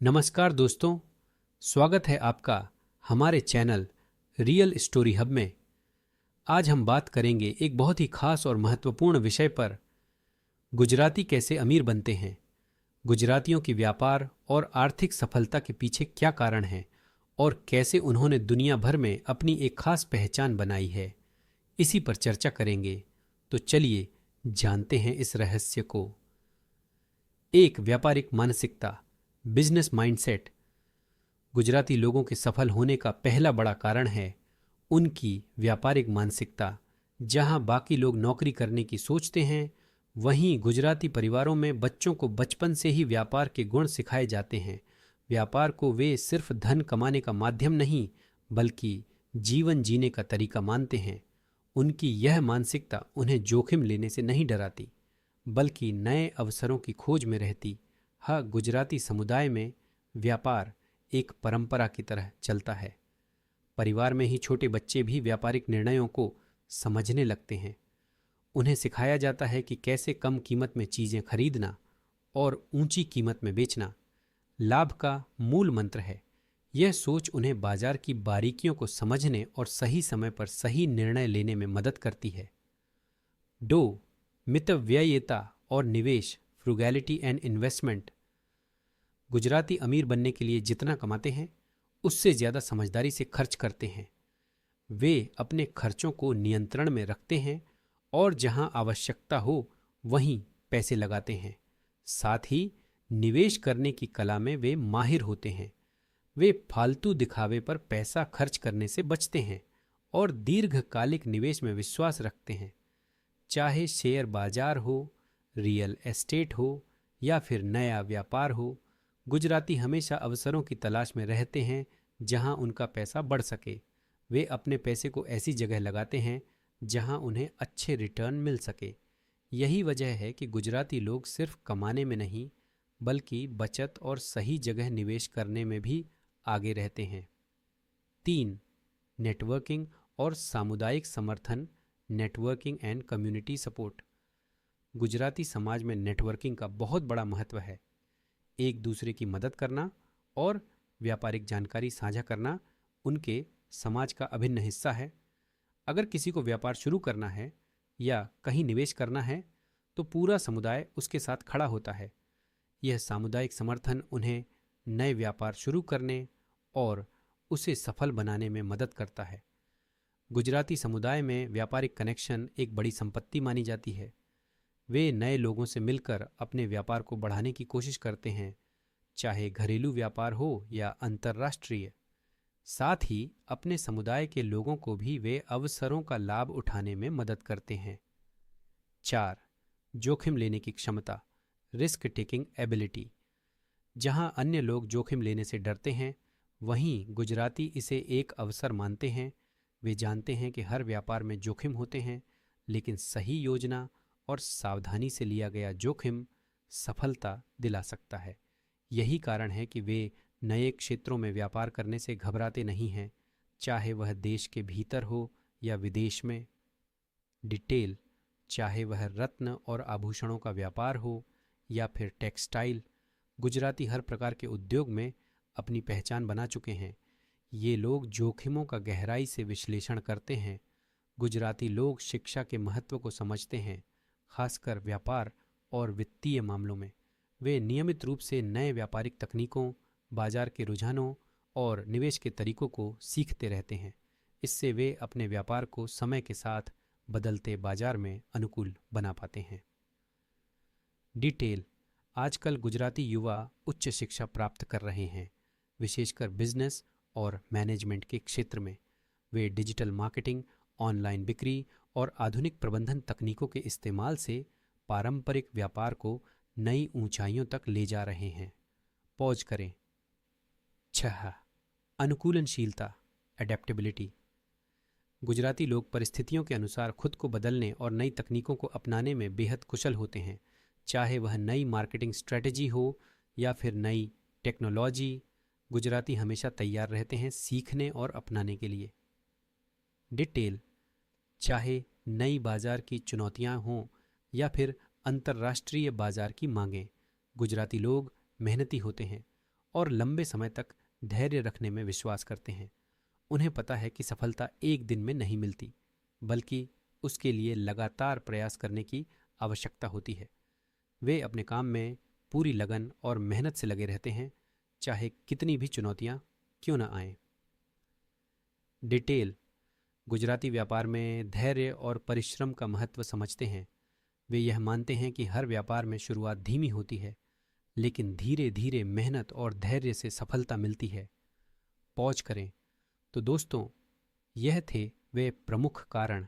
नमस्कार दोस्तों, स्वागत है आपका हमारे चैनल रियल स्टोरी हब में। आज हम बात करेंगे एक बहुत ही खास और महत्वपूर्ण विषय पर। गुजराती कैसे अमीर बनते हैं, गुजरातियों की व्यापार और आर्थिक सफलता के पीछे क्या कारण है और कैसे उन्होंने दुनिया भर में अपनी एक खास पहचान बनाई है। इसी पर चर्चा करेंगे। तो चलिए जानते हैं इस रहस्य को। एक व्यापारिक मानसिकता, बिजनेस माइंडसेट, गुजराती लोगों के सफल होने का पहला बड़ा कारण है उनकी व्यापारिक मानसिकता। जहां बाकी लोग नौकरी करने की सोचते हैं, वहीं गुजराती परिवारों में बच्चों को बचपन से ही व्यापार के गुण सिखाए जाते हैं। व्यापार को वे सिर्फ धन कमाने का माध्यम नहीं, बल्कि जीवन जीने का तरीका मानते हैं। उनकी यह मानसिकता उन्हें जोखिम लेने से नहीं डराती, बल्कि नए अवसरों की खोज में रहती। हाँ, गुजराती समुदाय में व्यापार एक परंपरा की तरह चलता है। परिवार में ही छोटे बच्चे भी व्यापारिक निर्णयों को समझने लगते हैं। उन्हें सिखाया जाता है कि कैसे कम कीमत में चीज़ें खरीदना और ऊंची कीमत में बेचना लाभ का मूल मंत्र है। यह सोच उन्हें बाजार की बारीकियों को समझने और सही समय पर सही निर्णय लेने में मदद करती है। दो, मितव्ययिता और निवेश, फ्रुगैलिटी एंड इन्वेस्टमेंट। गुजराती अमीर बनने के लिए जितना कमाते हैं, उससे ज़्यादा समझदारी से खर्च करते हैं। वे अपने खर्चों को नियंत्रण में रखते हैं और जहां आवश्यकता हो वहीं पैसे लगाते हैं। साथ ही निवेश करने की कला में वे माहिर होते हैं। वे फालतू दिखावे पर पैसा खर्च करने से बचते हैं और दीर्घकालिक निवेश में विश्वास रखते हैं। चाहे शेयर बाजार हो, रियल एस्टेट हो या फिर नया व्यापार हो, गुजराती हमेशा अवसरों की तलाश में रहते हैं जहां उनका पैसा बढ़ सके। वे अपने पैसे को ऐसी जगह लगाते हैं जहां उन्हें अच्छे रिटर्न मिल सके। यही वजह है कि गुजराती लोग सिर्फ कमाने में नहीं, बल्कि बचत और सही जगह निवेश करने में भी आगे रहते हैं। 3, नेटवर्किंग और सामुदायिक समर्थन, networking and community support. Gujarati समाज में नेटवर्किंग का बहुत बड़ा महत्व है। एक दूसरे की मदद करना और व्यापारिक जानकारी साझा करना उनके समाज का अभिन्न हिस्सा है। अगर किसी को व्यापार शुरू करना है या कहीं निवेश करना है, तो पूरा समुदाय उसके साथ खड़ा होता है। यह सामुदायिक समर्थन उन्हें नए व्यापार शुरू करने और उसे सफल बनाने में मदद करता है। गुजराती समुदाय में व्यापारिक कनेक्शन एक बड़ी संपत्ति मानी जाती है। वे नए लोगों से मिलकर अपने व्यापार को बढ़ाने की कोशिश करते हैं, चाहे घरेलू व्यापार हो या अंतर्राष्ट्रीय। साथ ही अपने समुदाय के लोगों को भी वे अवसरों का लाभ उठाने में मदद करते हैं। 4, जोखिम लेने की क्षमता, रिस्क टेकिंग एबिलिटी। जहां अन्य लोग जोखिम लेने से डरते हैं, वहीं गुजराती इसे एक अवसर मानते हैं। वे जानते हैं कि हर व्यापार में जोखिम होते हैं, लेकिन सही योजना और सावधानी से लिया गया जोखिम सफलता दिला सकता है। यही कारण है कि वे नए क्षेत्रों में व्यापार करने से घबराते नहीं हैं, चाहे वह देश के भीतर हो या विदेश में। डिटेल, चाहे वह रत्न और आभूषणों का व्यापार हो या फिर टेक्सटाइल, गुजराती हर प्रकार के उद्योग में अपनी पहचान बना चुके हैं। ये लोग जोखिमों का गहराई से विश्लेषण करते हैं। गुजराती लोग शिक्षा के महत्व को समझते हैं, खासकर व्यापार और वित्तीय मामलों में। वे नियमित रूप से नए व्यापारिक तकनीकों, बाजार के रुझानों और निवेश के तरीकों को सीखते रहते हैं। इससे वे अपने व्यापार को समय के साथ बदलते बाजार में अनुकूल बना पाते हैं। डिटेल, आजकल गुजराती युवा उच्च शिक्षा प्राप्त कर रहे हैं, विशेषकर बिजनेस और मैनेजमेंट के क्षेत्र में। वे डिजिटल मार्केटिंग, ऑनलाइन बिक्री और आधुनिक प्रबंधन तकनीकों के इस्तेमाल से पारंपरिक व्यापार को नई ऊंचाइयों तक ले जा रहे हैं। पॉज करें। 6, अनुकूलनशीलता, एडेप्टेबिलिटी। गुजराती लोग परिस्थितियों के अनुसार खुद को बदलने और नई तकनीकों को अपनाने में बेहद कुशल होते हैं। चाहे वह नई मार्केटिंग स्ट्रेटजी हो या फिर नई टेक्नोलॉजी, गुजराती हमेशा तैयार रहते हैं सीखने और अपनाने के लिए। डिटेल, चाहे नई बाजार की चुनौतियां हों या फिर अंतर्राष्ट्रीय बाजार की मांगें, गुजराती लोग मेहनती होते हैं और लंबे समय तक धैर्य रखने में विश्वास करते हैं। उन्हें पता है कि सफलता एक दिन में नहीं मिलती, बल्कि उसके लिए लगातार प्रयास करने की आवश्यकता होती है। वे अपने काम में पूरी लगन और मेहनत से लगे रहते हैं, चाहे कितनी भी चुनौतियां क्यों न आएं। डिटेल गुजराती व्यापार में धैर्य और परिश्रम का महत्व समझते हैं। वे यह मानते हैं कि हर व्यापार में शुरुआत धीमी होती है, लेकिन धीरे धीरे मेहनत और धैर्य से सफलता मिलती है। पॉज करें। तो दोस्तों, यह थे वे प्रमुख कारण।